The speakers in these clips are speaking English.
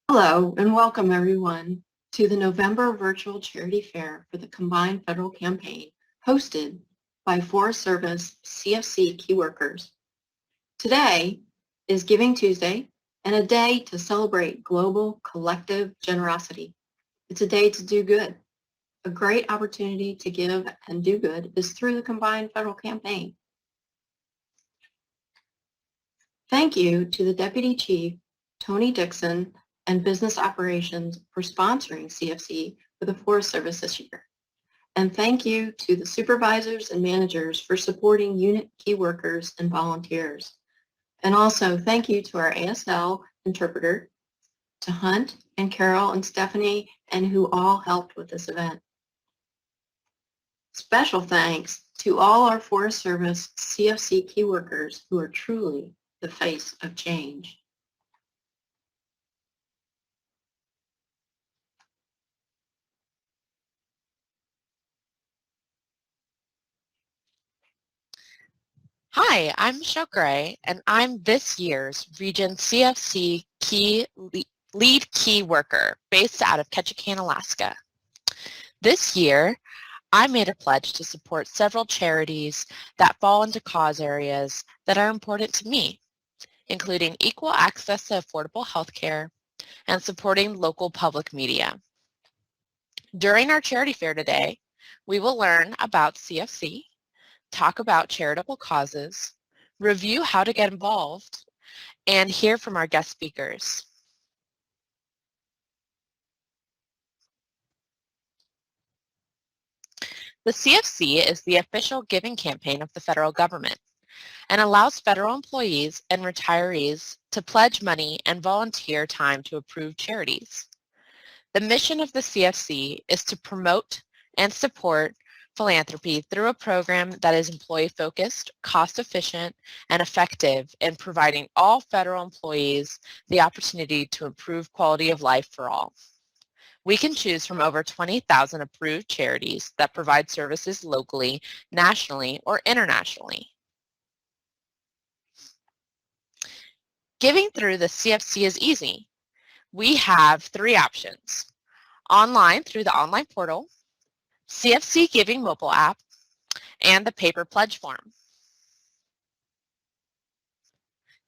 Hello and welcome everyone to the November Virtual Charity Fair for the Combined Federal Campaign hosted by Forest Service CFC Key Workers. Today is Giving Tuesday and a day to celebrate global collective generosity. It's a day to do good. A great opportunity to give and do good is through the Combined Federal Campaign. Thank you to the Deputy Chief, Tony Dixon, and Business Operations for sponsoring CFC for the Forest Service this year. And thank you to the supervisors and managers for supporting unit key workers and volunteers. And also thank you to our ASL interpreter, to Hunt and Carol and Stephanie, and who all helped with this event. Special thanks to all our Forest Service CFC key workers who are truly the face of change. Hi, I'm Michelle Gray, and I'm this year's Region CFC Lead Key Worker based out of Ketchikan, Alaska. This year, I made a pledge to support several charities that fall into cause areas that are important to me, including equal access to affordable health care and supporting local public media. During our charity fair today, we will learn about CFC, talk about charitable causes, review how to get involved, and hear from our guest speakers. The CFC is the official giving campaign of the federal government and allows federal employees and retirees to pledge money and volunteer time to approved charities. The mission of the CFC is to promote and support philanthropy through a program that is employee-focused, cost-efficient, and effective in providing all federal employees the opportunity to improve quality of life for all. We can choose from over 20,000 approved charities that provide services locally, nationally, or internationally. Giving through the CFC is easy. We have 3 options: online through the online portal, CFC Giving mobile app, and the paper pledge form.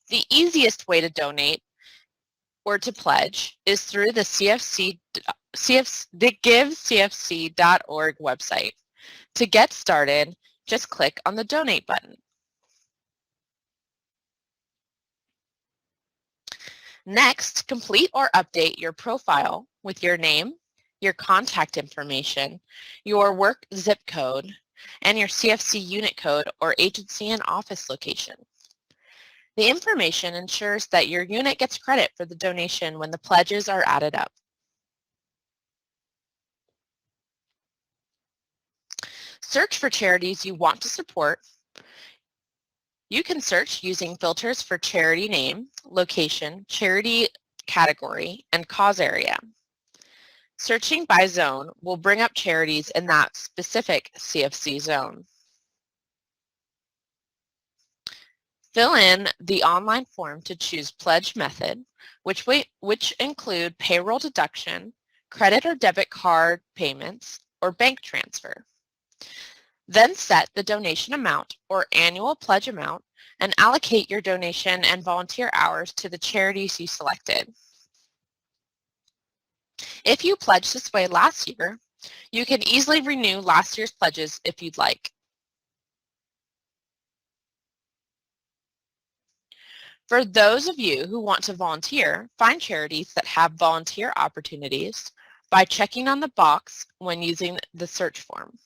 The easiest way to donate or to pledge is through the GiveCFC.org website. To get started, just click on the donate button. Next, complete or update your profile with your name, your contact information, your work zip code, and your CFC unit code or agency and office location. The information ensures that your unit gets credit for the donation when the pledges are added up. Search for charities you want to support. You can search using filters for charity name, location, charity category, and cause area. Searching by zone will bring up charities in that specific CFC zone. Fill in the online form to choose pledge method, which include payroll deduction, credit or debit card payments, or bank transfer. Then set the donation amount or annual pledge amount and allocate your donation and volunteer hours to the charities you selected. If you pledged this way last year, you can easily renew last year's pledges if you'd like. For those of you who want to volunteer, find charities that have volunteer opportunities by checking on the box when using the search form.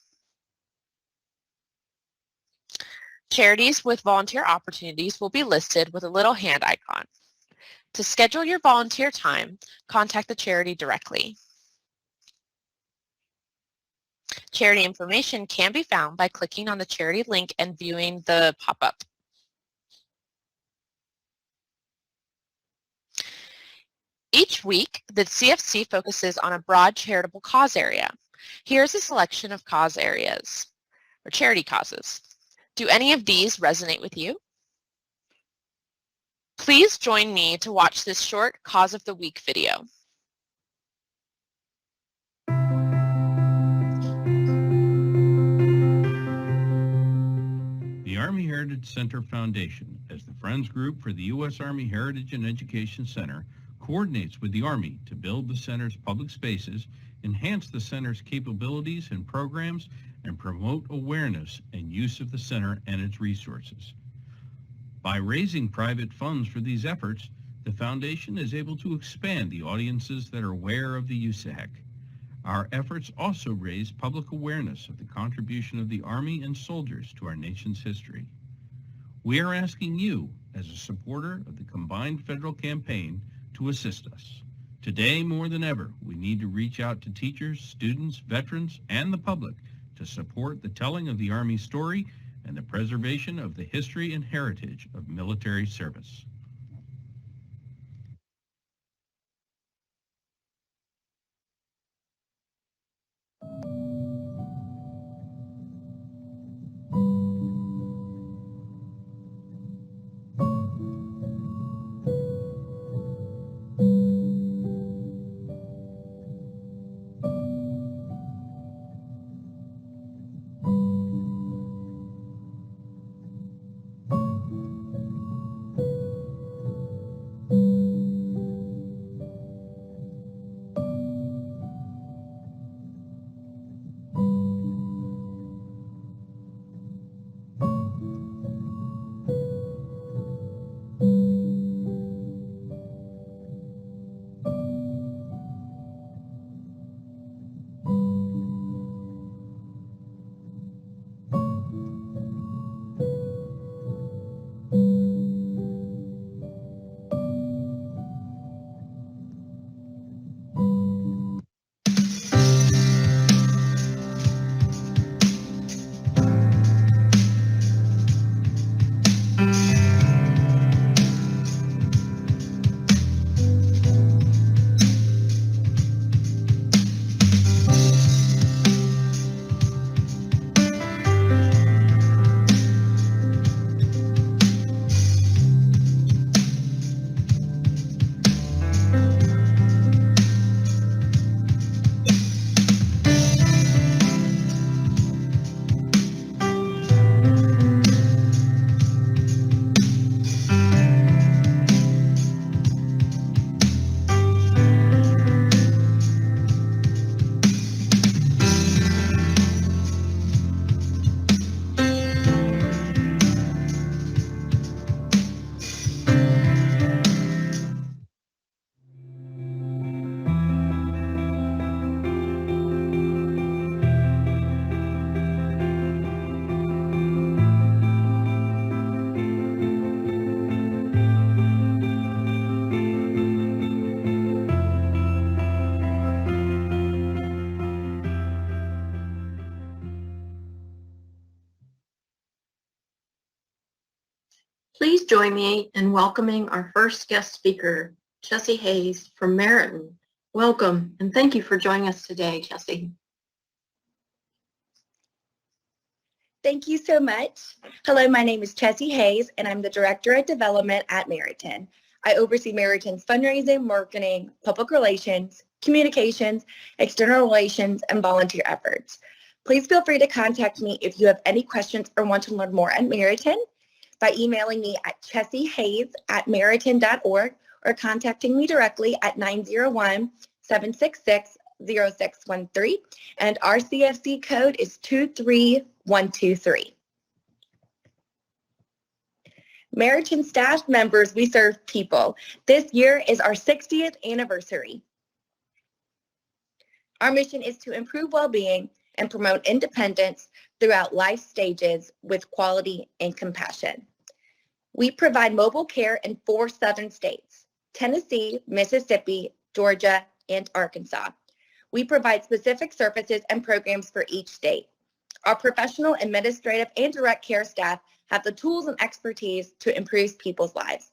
Charities with volunteer opportunities will be listed with a little hand icon. To schedule your volunteer time, contact the charity directly. Charity information can be found by clicking on the charity link and viewing the pop-up. Each week, the CFC focuses on a broad charitable cause area. Here's a selection of cause areas, or charity causes. Do any of these resonate with you? Please join me to watch this short Cause of the Week video. Army Heritage Center Foundation, as the Friends Group for the U.S. Army Heritage and Education Center, coordinates with the Army to build the center's public spaces, enhance the center's capabilities and programs, and promote awareness and use of the center and its resources. By raising private funds for these efforts, the foundation is able to expand the audiences that are aware of the USAHEC. Our efforts also raise public awareness of the contribution of the Army and soldiers to our nation's history. We are asking you, as a supporter of the combined federal campaign, to assist us. Today, more than ever, we need to reach out to teachers, students, veterans, and the public to support the telling of the Army story and the preservation of the history and heritage of military service. Please join me in welcoming our first guest speaker, Jessie Hayes from Meriton. Welcome, and thank you for joining us today, Jessie. Thank you so much. Hello, my name is Jessie Hayes, and I'm the Director of Development at Meriton. I oversee Meriton's fundraising, marketing, public relations, communications, external relations, and volunteer efforts. Please feel free to contact me if you have any questions or want to learn more at Meriton by emailing me at chessiehayes@meriton.org or contacting me directly at 901-766-0613, and our CFC code is 23123. Meriton staff members, we serve people. This year is our 60th anniversary. Our mission is to improve well-being and promote independence throughout life stages with quality and compassion. We provide mobile care in 4 southern states: Tennessee, Mississippi, Georgia, and Arkansas. We provide specific services and programs for each state. Our professional, administrative, and direct care staff have the tools and expertise to improve people's lives.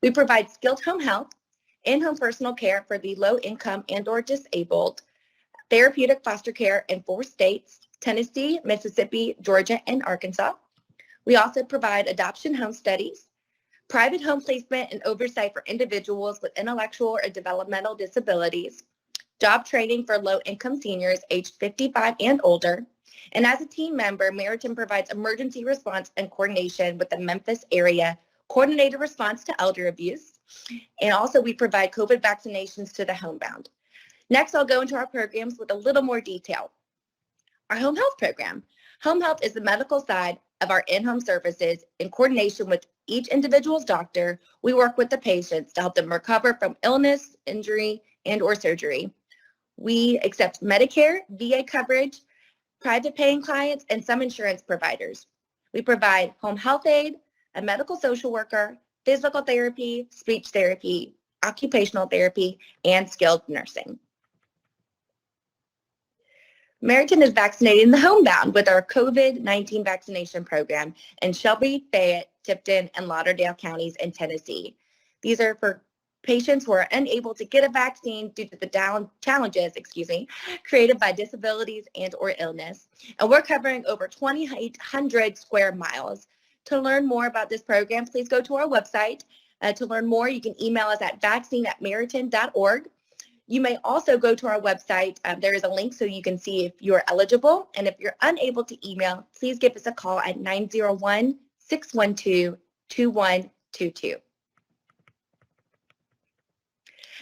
We provide skilled home health, in-home personal care for the low-income and/or disabled, therapeutic foster care in 4 states: Tennessee, Mississippi, Georgia, and Arkansas. We also provide adoption home studies, private home placement and oversight for individuals with intellectual or developmental disabilities, job training for low-income seniors aged 55 and older. And as a team member, Meriton provides emergency response and coordination with the Memphis area coordinated response to elder abuse. And also we provide COVID vaccinations to the homebound. Next, I'll go into our programs with a little more detail. Our home health program. Home health is the medical side of our in-home services. In coordination with each individual's doctor, we work with the patients to help them recover from illness, injury, and or surgery. We accept Medicare, VA coverage, private paying clients, and some insurance providers. We provide home health aid, a medical social worker, physical therapy, speech therapy, occupational therapy, and skilled nursing. Meriton is vaccinating the homebound with our COVID-19 vaccination program in Shelby, Fayette, Tipton, and Lauderdale counties in Tennessee. These are for patients who are unable to get a vaccine due to the challenges created by disabilities and or illness. And we're covering over 2,800 square miles. To learn more about this program, please go to our website. To learn more, you can email us at vaccine@meriton.org. You may also go to our website. There is a link so you can see if you're eligible. And if you're unable to email, please give us a call at 901-612-2122.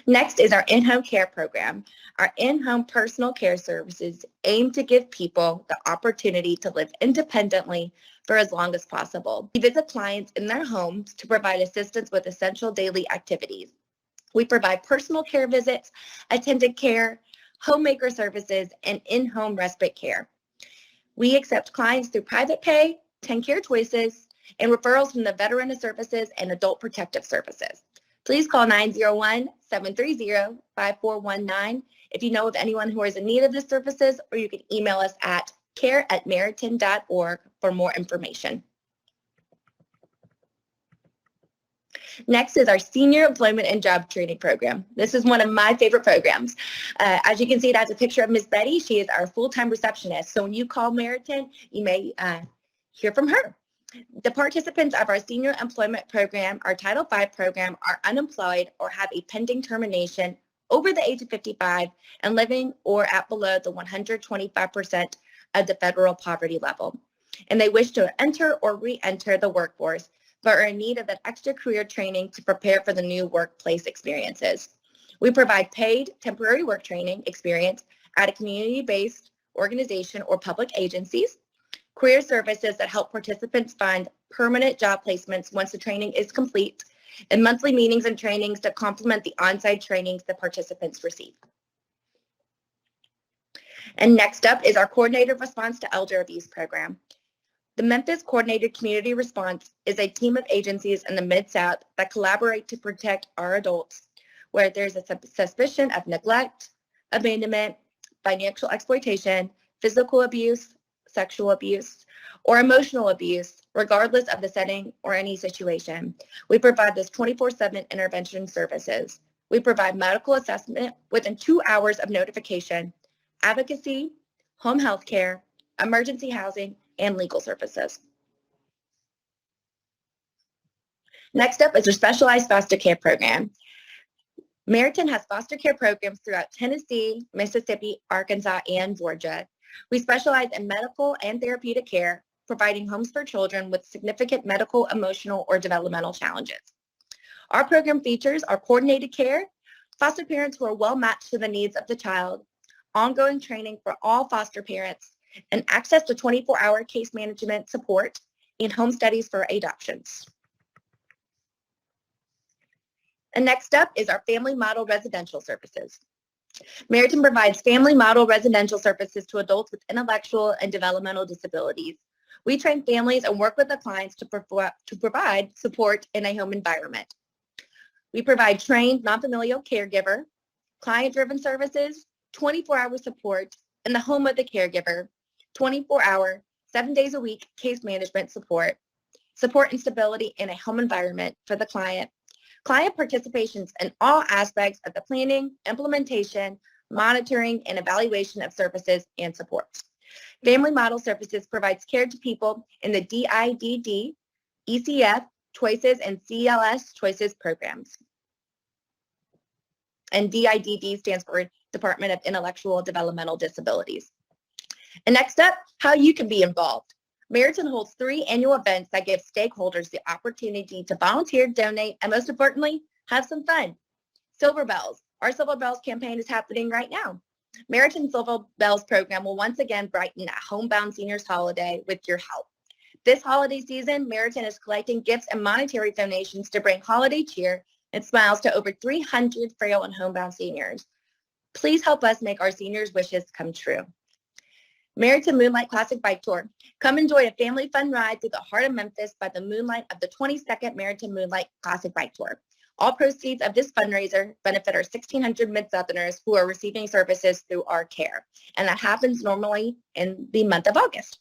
Next is our in-home care program. Our in-home personal care services aim to give people the opportunity to live independently for as long as possible. We visit clients in their homes to provide assistance with essential daily activities. We provide personal care visits, attendant care, homemaker services, and in-home respite care. We accept clients through private pay, TennCare Choices, and referrals from the Veteran Services and Adult Protective Services. Please call 901-730-5419 if you know of anyone who is in need of these services, or you can email us at care@meriton.org for more information. Next is our Senior Employment and Job Training Program. This is one of my favorite programs. As you can see, it has a picture of Ms. Betty. She is our full-time receptionist. So when you call Meriton, you may hear from her. The participants of our Senior Employment Program, our Title V program, are unemployed or have a pending termination over the age of 55 and living or at below the 125% of the federal poverty level. And they wish to enter or re-enter the workforce, but are in need of that extra career training to prepare for the new workplace experiences. We provide paid temporary work training experience at a community-based organization or public agencies, career services that help participants find permanent job placements once the training is complete, and monthly meetings and trainings to complement the on-site trainings the participants receive. And next up is our Coordinated Response to Elder Abuse program. The Memphis Coordinated Community Response is a team of agencies in the Mid-South that collaborate to protect our adults where there's a suspicion of neglect, abandonment, financial exploitation, physical abuse, sexual abuse, or emotional abuse, regardless of the setting or any situation. We provide this 24/7 intervention services. We provide medical assessment within 2 hours of notification, advocacy, home health care, emergency housing, and legal services. Next up is our specialized foster care program. Meriton has foster care programs throughout Tennessee, Mississippi, Arkansas, and Georgia. We specialize in medical and therapeutic care, providing homes for children with significant medical, emotional, or developmental challenges. Our program features our coordinated care, foster parents who are well matched to the needs of the child, ongoing training for all foster parents, and access to 24-hour case management support and home studies for adoptions. And next up is our Family Model Residential Services. Meriton provides family model residential services to adults with intellectual and developmental disabilities. We train families and work with the clients to provide support in a home environment. We provide trained non-familial caregiver, client-driven services, 24-hour support in the home of the caregiver, 24-hour, 7 days a week case management support, support and stability in a home environment for the client, client participations in all aspects of the planning, implementation, monitoring, and evaluation of services and supports. Family Model Services provides care to people in the DIDD, ECF, Choices, and CLS Choices programs. And DIDD stands for Department of Intellectual Developmental Disabilities. And next up, how you can be involved. Meriton holds 3 annual events that give stakeholders the opportunity to volunteer, donate, and most importantly, have some fun. Silver Bells. Our Silver Bells campaign is happening right now. Meriton Silver Bells program will once again brighten a homebound seniors holiday with your help. This holiday season, Meriton is collecting gifts and monetary donations to bring holiday cheer and smiles to over 300 frail and homebound seniors. Please help us make our seniors' wishes come true. Meriton Moonlight Classic Bike Tour. Come enjoy a family fun ride through the heart of Memphis by the moonlight of the 22nd Meriton Moonlight Classic Bike Tour. All proceeds of this fundraiser benefit our 1,600 Mid-Southerners who are receiving services through our care, and that happens normally in the month of August.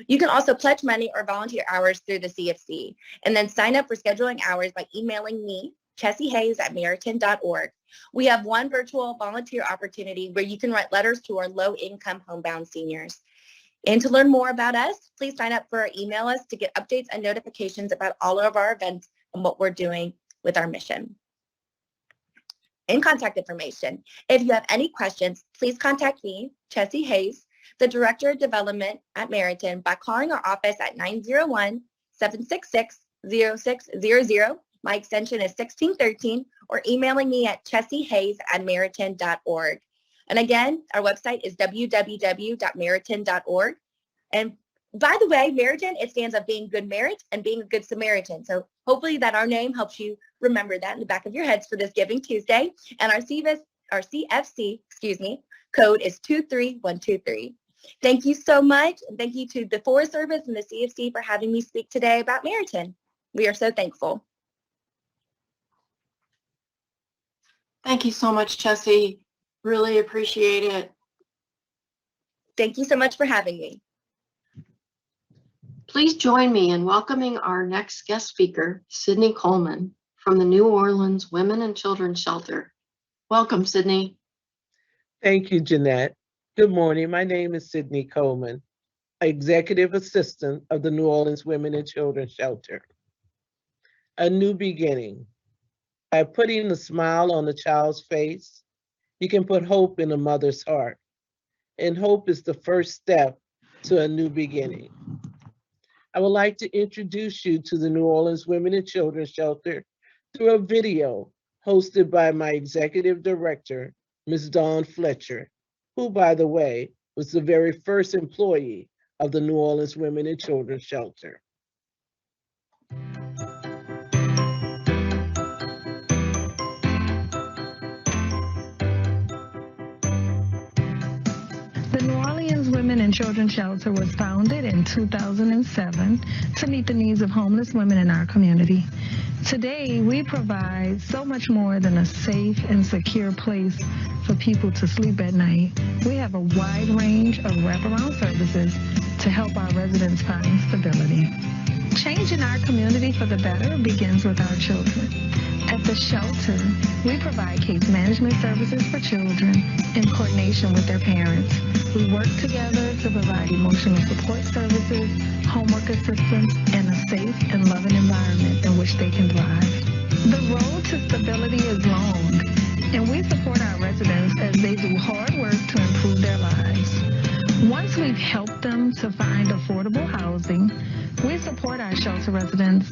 You can also pledge money or volunteer hours through the CFC, and then sign up for scheduling hours by emailing me, Chessie Hayes at Meriton.org. We have one virtual volunteer opportunity where you can write letters to our low-income homebound seniors. And to learn more about us, please sign up for our email list to get updates and notifications about all of our events and what we're doing with our mission. And contact information. If you have any questions, please contact me, Chessie Hayes, the Director of Development at Meriton, by calling our office at 901-766-0600. My extension is 1613, or emailing me at chessiehayes@meriton.org. And again, our website is www.meriton.org. And by the way, Meriton, it stands for being good merit and being a good Samaritan. So hopefully that our name helps you remember that in the back of your heads for this Giving Tuesday. And our CFC, code is 23123. Thank you so much. And thank you to the Forest Service and the CFC for having me speak today about Meriton. We are so thankful. Thank you so much, Chessie. Really appreciate it. Thank you so much for having me. Please join me in welcoming our next guest speaker, Sydney Coleman from the New Orleans Women and Children's Shelter. Welcome, Sydney. Thank you, Jeanette. Good morning. My name is Sydney Coleman, Executive Assistant of the New Orleans Women and Children's Shelter. A new beginning. By putting a smile on a child's face, you can put hope in a mother's heart. And hope is the first step to a new beginning. I would like to introduce you to the New Orleans Women and Children's Shelter through a video hosted by my Executive Director, Ms. Dawn Fletcher, who, by the way, was the very first employee of the New Orleans Women and Children's Shelter. The New Orleans Women and Children's Shelter was founded in 2007 to meet the needs of homeless women in our community. Today, we provide so much more than a safe and secure place for people to sleep at night. We have a wide range of wraparound services to help our residents find stability. Changing our community for the better begins with our children. At the shelter, we provide case management services for children in coordination with their parents. We work together to provide emotional support services, homework assistance, and a safe and loving environment in which they can thrive. The road to stability is long, and we support our residents as they do hard work to improve their lives. Once we've helped them to find affordable housing, we support our shelter residents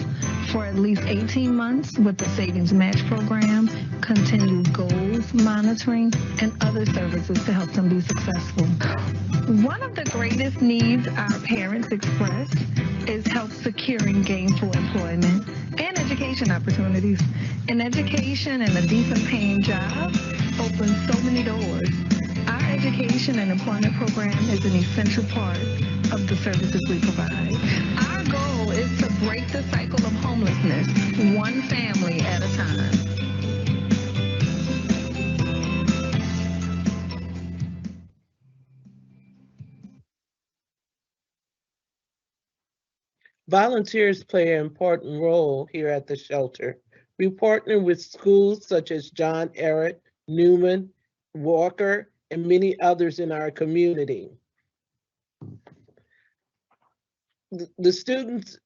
for at least 18 months with the Savings Match Program, continued goals monitoring, and other services to help them be successful. One of the greatest needs our parents express is help securing gainful employment and education opportunities. An education and a decent paying job opens so many doors. Our education and employment program is an essential part of the services we provide. Our goal is to break the cycle of homelessness, one family at a time. Volunteers play an important role here at the shelter. We partner with schools such as John Ehret, Newman, Walker, and many others in our community. The students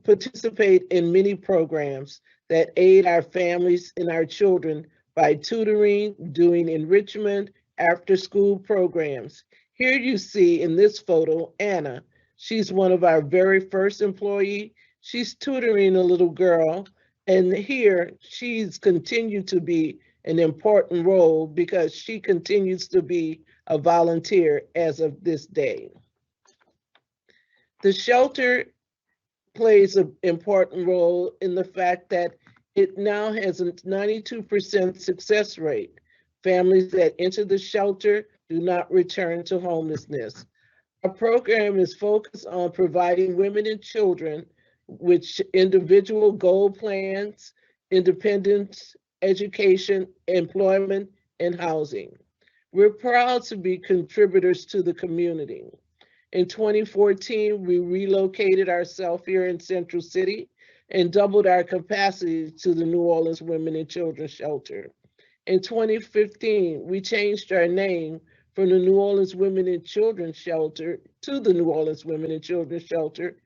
participate in many programs that aid our families and our children by tutoring, doing enrichment, after-school programs. Here you see in this photo, Anna. She's one of our very first employee. She's tutoring a little girl, and here she's continued to be an important role because she continues to be a volunteer as of this day. The shelter plays an important role in the fact that it now has a 92% success rate. Families that enter the shelter do not return to homelessness. Our program is focused on providing women and children with individual goal plans, independence, education, employment, and housing. We're proud to be contributors to the community. In 2014, we relocated ourselves here in Central City and doubled our capacity to the New Orleans Women and Children's Shelter. In 2015, we changed our name from the New Orleans Women and Children's Shelter to the New Orleans Women and Children's Shelter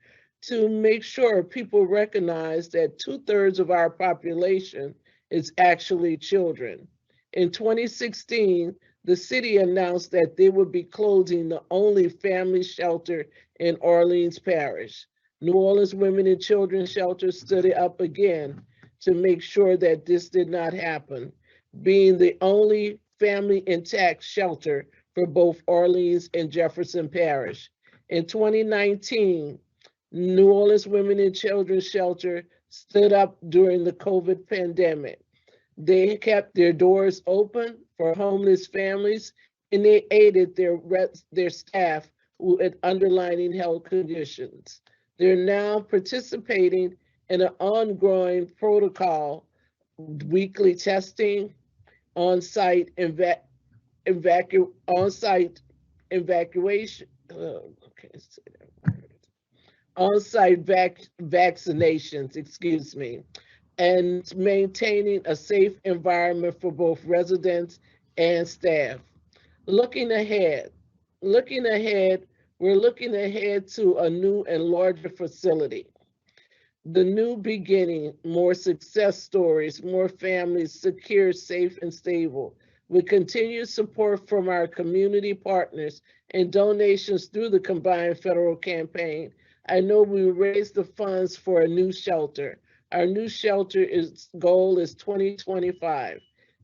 to make sure people recognize that 2/3 of our population is actually children. In 2016, the city announced that they would be closing the only family shelter in Orleans Parish. New Orleans Women and Children's Shelter stood up again to make sure that this did not happen, being the only family intact shelter for both Orleans and Jefferson Parish. In 2019, New Orleans Women and Children's Shelter stood up during the COVID pandemic. They kept their doors open for homeless families, and they aided their staff with underlying health conditions. They're now participating in an ongoing protocol, weekly testing, on-site evacuation, on-site vaccinations, and maintaining a safe environment for both residents and staff. Looking ahead, we're looking ahead to a new and larger facility. The new beginning, more success stories, more families secure, safe, and stable. With continued support from our community partners and donations through the combined federal campaign, I know we raised the funds for a new shelter. Our new shelter goal is 2025.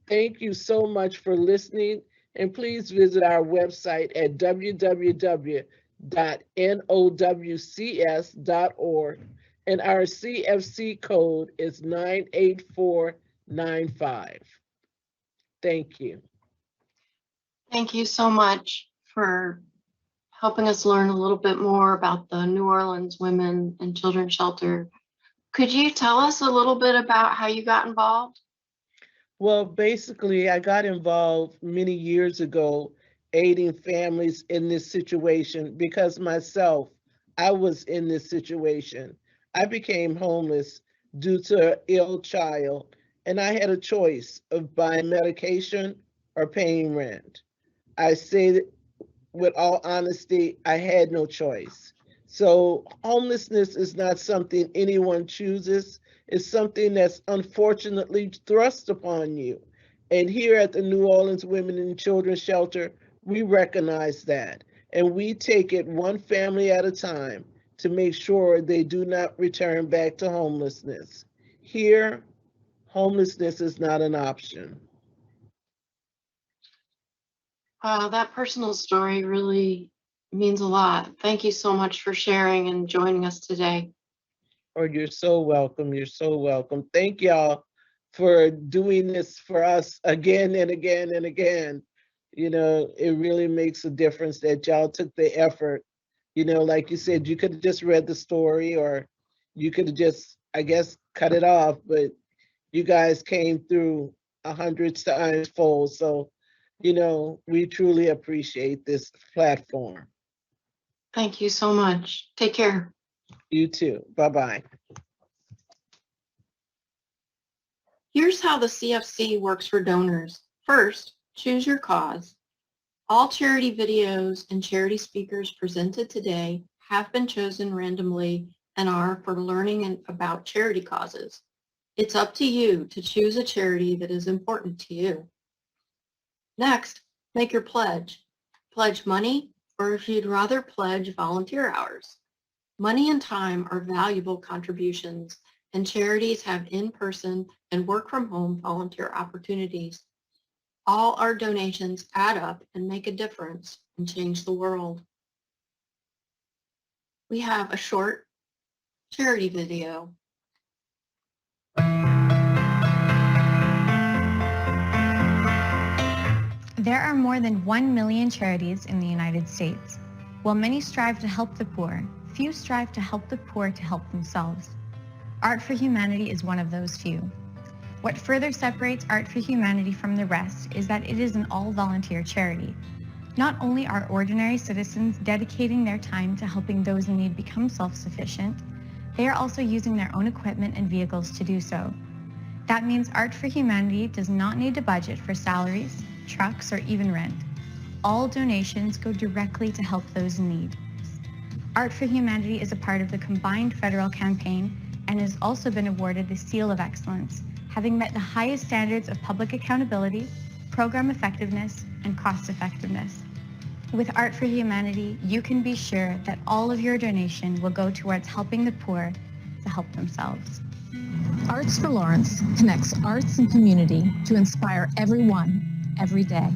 Thank you so much for listening, and please visit our website at www.nowcs.org, and our CFC code is 98495. Thank you. Thank you so much for helping us learn a little bit more about the New Orleans Women and Children's Shelter. Could you tell us a little bit about how you got involved? Well, basically, I got involved many years ago aiding families in this situation because myself, I was in this situation. I became homeless due to an ill child, and I had a choice of buying medication or paying rent. I say that with all honesty, I had no choice. So homelessness is not something anyone chooses. It's something that's unfortunately thrust upon you. And here at the New Orleans Women and Children's Shelter, we recognize that. And we take it one family at a time to make sure they do not return back to homelessness. Here, homelessness is not an option. Wow, that personal story really means a lot. Thank you so much for sharing and joining us today. Oh, you're so welcome. You're so welcome. Thank y'all for doing this for us again and again and again. You know, it really makes a difference that y'all took the effort. You know, like you said, you could have just read the story, or you could have just, I guess, cut it off, but you guys came through 100 times fold. So, you know, we truly appreciate this platform. Thank you so much. Take care. You too. Bye-bye. Here's how the CFC works for donors. First, choose your cause. All charity videos and charity speakers presented today have been chosen randomly and are for learning about charity causes. It's up to you to choose a charity that is important to you. Next, Make your pledge. Pledge money, or if you'd rather pledge volunteer hours. Money and time are valuable contributions, and charities have in-person and work-from-home volunteer opportunities. All our donations add up and make a difference and change the world. We have a short charity video. There are more than 1 million charities in the United States. While many strive to help the poor, few strive to help the poor to help themselves. Art for Humanity is one of those few. What further separates Art for Humanity from the rest is that it is an all-volunteer charity. Not only are ordinary citizens dedicating their time to helping those in need become self-sufficient, they are also using their own equipment and vehicles to do so. That means Art for Humanity does not need to budget for salaries, trucks, or even rent. All donations go directly to help those in need. Art for Humanity is a part of the combined federal campaign and has also been awarded the Seal of Excellence, having met the highest standards of public accountability, program effectiveness, and cost effectiveness. With Art for Humanity, you can be sure that all of your donation will go towards helping the poor to help themselves. Arts for Lawrence connects arts and community to inspire everyone, every day.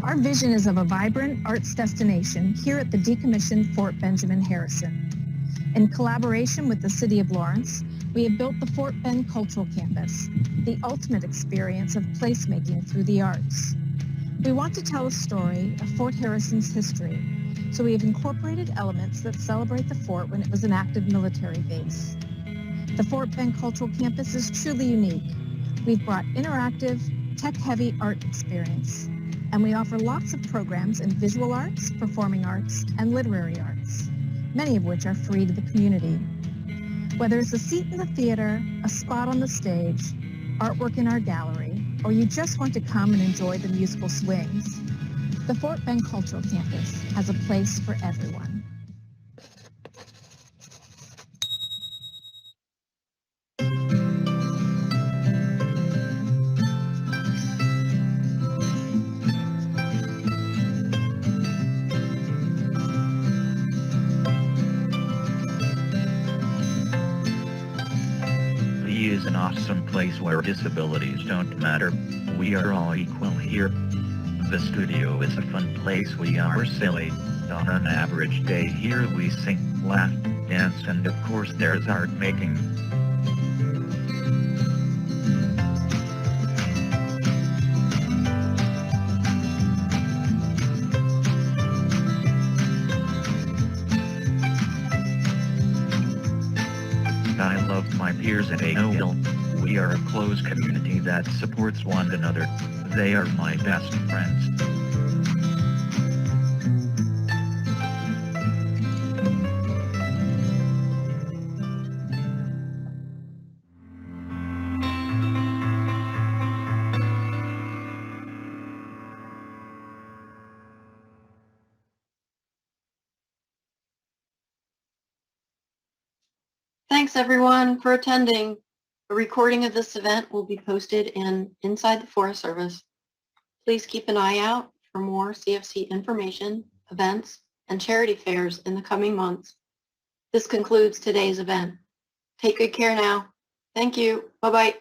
Our vision is of a vibrant arts destination here at the decommissioned Fort Benjamin Harrison. In collaboration with the City of Lawrence, we have built the Fort Bend Cultural Campus, the ultimate experience of placemaking through the arts. We want to tell a story of Fort Harrison's history, so we have incorporated elements that celebrate the fort when it was an active military base. The Fort Bend Cultural Campus is truly unique. We've brought interactive, tech-heavy art experience, and we offer lots of programs in visual arts, performing arts, and literary arts, many of which are free to the community. Whether it's a seat in the theater, a spot on the stage, artwork in our gallery, or you just want to come and enjoy the musical swings, the Fort Bend Cultural Campus has a place for everyone. Is an awesome place where disabilities don't matter. We are all equal here. The studio is a fun place. We are silly. On an average day here we sing, laugh, dance, and of course there's art making. I love my peers at A.O. Hill. We are a close community that supports one another. They are my best friends. Thanks everyone for attending. A recording of this event will be posted in Inside the Forest Service. Please keep an eye out for more CFC information, events, and charity fairs in the coming months. This concludes today's event. Take good care now. Thank you. Bye-bye.